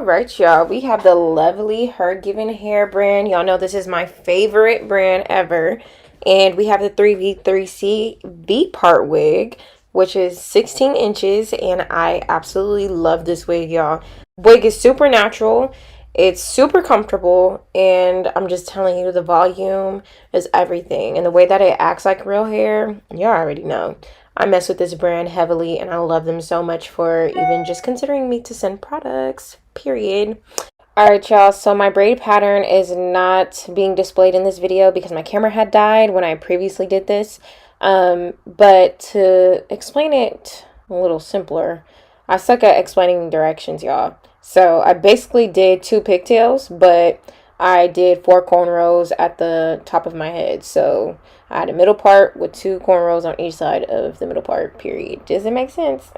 Alright, y'all, we have the lovely Hergivenhair brand. Y'all know this is my favorite brand ever. And we have the 3v3C V-part wig, which is 16 inches. And I absolutely love this wig, y'all. Wig is super natural. It's super comfortable. And I'm just telling you, the volume is everything. And the way that it acts like real hair, y'all already know. I mess with this brand heavily and I love them so much for even just considering me to send products, period. Alright, y'all, so my braid pattern is not being displayed in this video because my camera had died when I previously did this. But to explain it a little simpler, I suck at explaining directions, y'all. So I basically did 2 pigtails, but I did 4 cornrows at the top of my head. So I had a middle part with 2 cornrows on each side of the middle part, period. Does it make sense?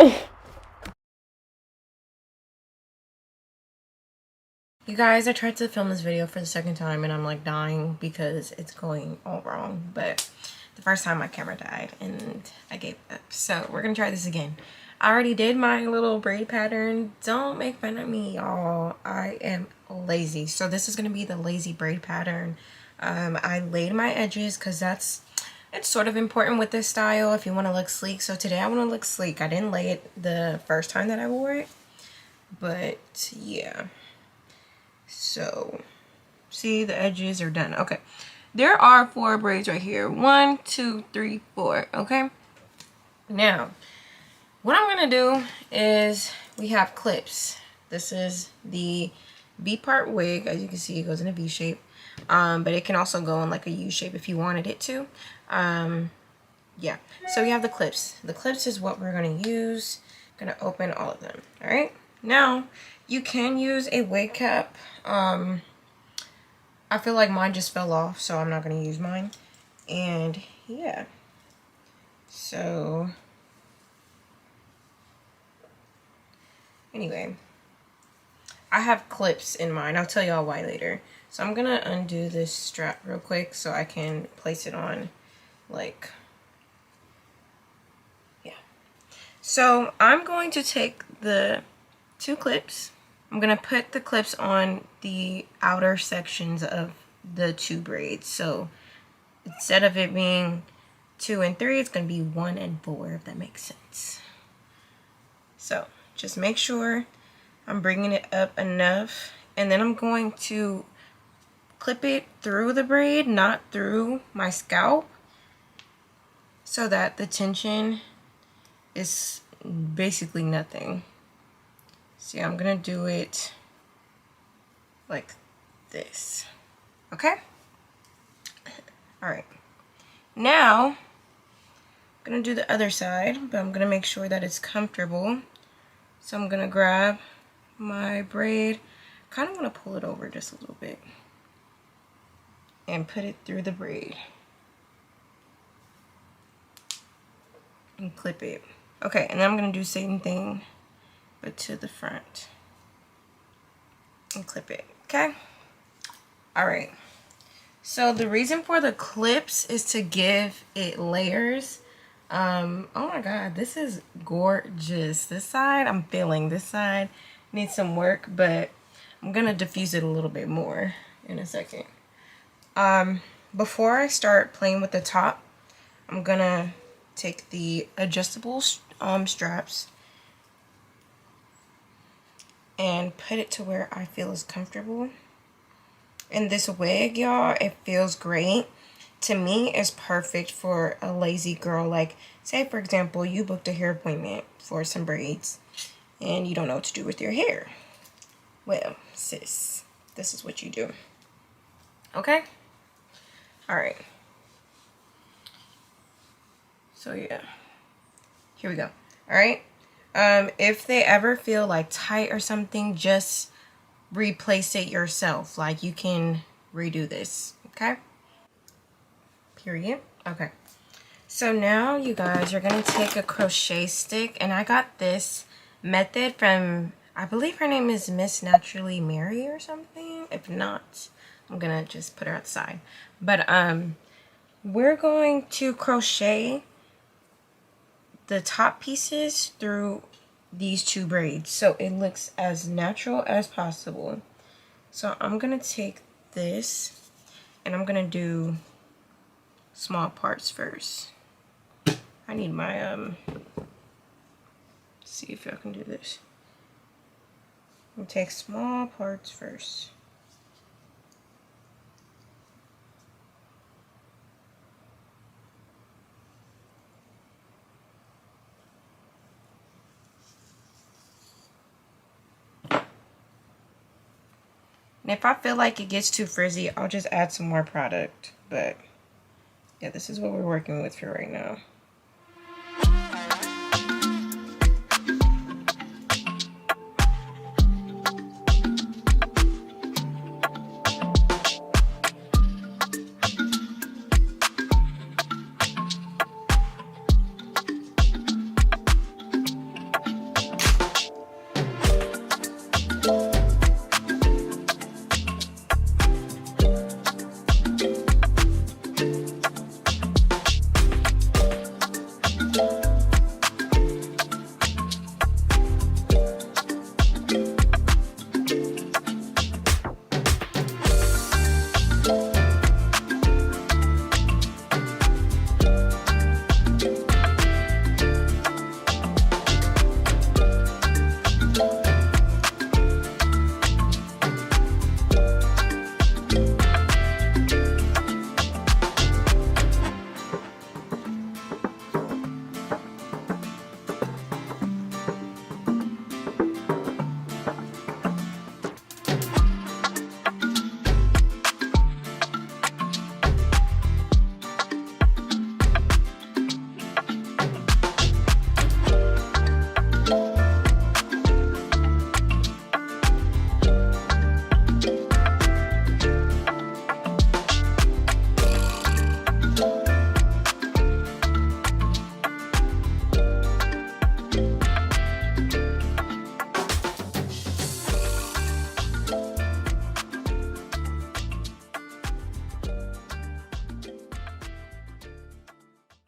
You guys, I tried to film this video for the second time and I'm like dying because it's going all wrong. But the first time my camera died and I gave up. So we're going to try this again. I already did my little braid pattern. Don't make fun of me, y'all. I am lazy. So this is going to be the lazy braid pattern. I laid my edges because it's sort of important with this style if you want to look sleek. So today I want to look sleek. I didn't lay it the first time that I wore it. But yeah. So, see, the edges are done. Okay. There are 4 braids right here. 1, 2, 3, 4. Okay. Now, what I'm going to do is we have clips. This is the V-part wig. As you can see, it goes in a V shape. But it can also go in like a U shape if you wanted it to. Yeah. So we have the clips. The clips is what we're going to use. I'm going to open all of them. All right. Now, you can use a wig cap. I feel like mine just fell off, so I'm not going to use mine. And yeah. So anyway, I have clips in mine. I'll tell y'all why later. So I'm going to undo this strap real quick so I can place it on, like, yeah. So I'm going to take the 2 clips. I'm going to put the clips on the outer sections of the 2 braids. So instead of it being 2 and 3, it's going to be 1 and 4, if that makes sense. So just make sure I'm bringing it up enough. And then I'm going to clip it through the braid, not through my scalp, so that the tension is basically nothing. See, I'm gonna do it like this. Okay? Alright. Now, I'm gonna do the other side, but I'm gonna make sure that it's comfortable. So I'm gonna grab my braid, kind of want to pull it over just a little bit, and put it through the braid. And clip it. Okay, and then I'm gonna do the same thing, but to the front. And clip it, okay? Alright. So the reason for the clips is to give it layers. Oh my god, this is gorgeous. This side, I'm feeling. This side needs some work, but I'm gonna diffuse it a little bit more in a second. Before I start playing with the top, I'm gonna take the adjustable straps and put it to where I feel is comfortable. And this wig, y'all, it feels great. To me, it's perfect for a lazy girl. Like, say, for example, you booked a hair appointment for some braids and you don't know what to do with your hair. Well, sis, this is what you do. Okay? Alright. So, yeah. Here we go. Alright? If they ever feel like tight or something, just replace it yourself. Like, you can redo this. Okay? Period. Okay. So now, you guys, you're going to take a crochet stick. And I got this method from, I believe her name is Miss Naturally Mary or something. If not, I'm going to just put her outside. But we're going to crochet the top pieces through these two braids so it looks as natural as possible. So I'm gonna take this and I'm gonna do small parts first. I need my see if I can do this. I'm gonna take small parts first. And if I feel like it gets too frizzy, I'll just add some more product. But yeah, this is what we're working with for right now.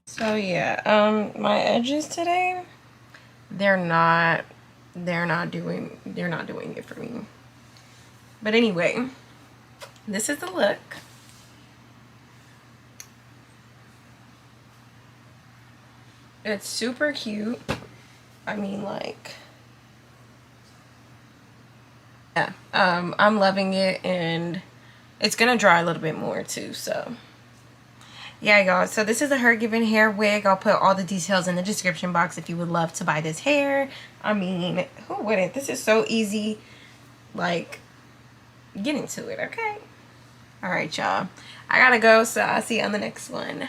So yeah, my edges today, they're not doing it for me. But anyway, this is the look. It's super cute. I mean, like, yeah, I'm loving it, and it's gonna dry a little bit more too, so yeah, y'all. So this is a Hergivenhair wig. I'll put all the details in the description box if you would love to buy this hair. I mean, who wouldn't? This is so easy. Like, get into it, okay? All right, y'all. I gotta go, so I'll see you on the next one.